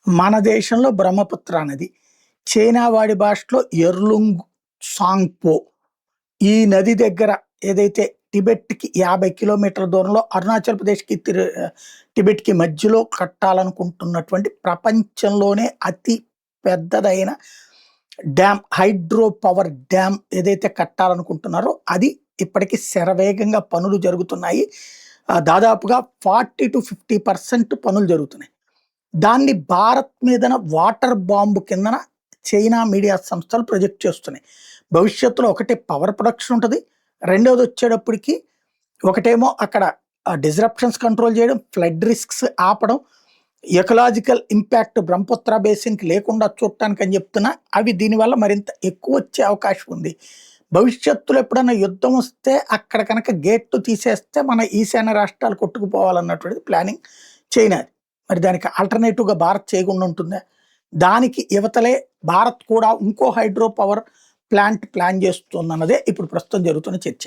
మన దేశంలో బ్రహ్మపుత్ర నది, చైనా వాడి భాషలో ఎర్లుంగ్ సాంగ్పో. ఈ నది దగ్గర ఏదైతే టిబెట్‌కి 50 కిలోమీటర్ల దూరంలో అరుణాచల్ ప్రదేశ్‌కి టిబెట్‌కి మధ్యలో కట్టాలనుకుంటున్నటువంటి ప్రపంచంలోనే అతి పెద్దదైన డ్యామ్, హైడ్రో పవర్ డ్యామ్ ఏదైతే కట్టాలనుకుంటున్నారో అది ఇప్పటికి శరవేగంగా పనులు జరుగుతున్నాయి. దాదాపుగా 40-50% పనులు జరుగుతున్నాయి. దాన్ని భారత్ మీదన వాటర్ బాంబ్ కిందన చైనా మీడియా సంస్థలు ప్రొజెక్ట్ చేస్తున్నాయి. భవిష్యత్తులో ఒకటి పవర్ ప్రొడక్షన్ ఉంటది. రెండోది వచ్చేటప్పటికి ఒకటేమో అక్కడ డిస్రప్షన్స్ కంట్రోల్ చేయడం, ఫ్లడ్ రిస్క్స్ ఆపడం, ఎకలాజికల్ ఇంపాక్ట్ బ్రహ్మపుత్ర బేసిన్‌కి లేకుండా చూడటానికి అని చెప్తున్నా. అవి దీనివల్ల మరింత ఎక్కువ వచ్చే అవకాశం ఉంది. భవిష్యత్తులో ఎప్పుడన్నా యుద్ధం వస్తే అక్కడ కనుక గేట్లు తీసేస్తే మన ఈశాన్య రాష్ట్రాలు కొట్టుకుపోవాలన్నటువంటిది ప్లానింగ్ చైనాది. మరి దానికి ఆల్టర్‌నేటివ్‌గా భారత్ చేయకుండా ఉంటుందా? దానికి ఇవతలే భారత్ కూడా ఇంకో హైడ్రో పవర్ ప్లాంట్ ప్లాన్ చేస్తుందన్నదే ఇప్పుడు ప్రస్తుతం జరుగుతున్న చర్చ.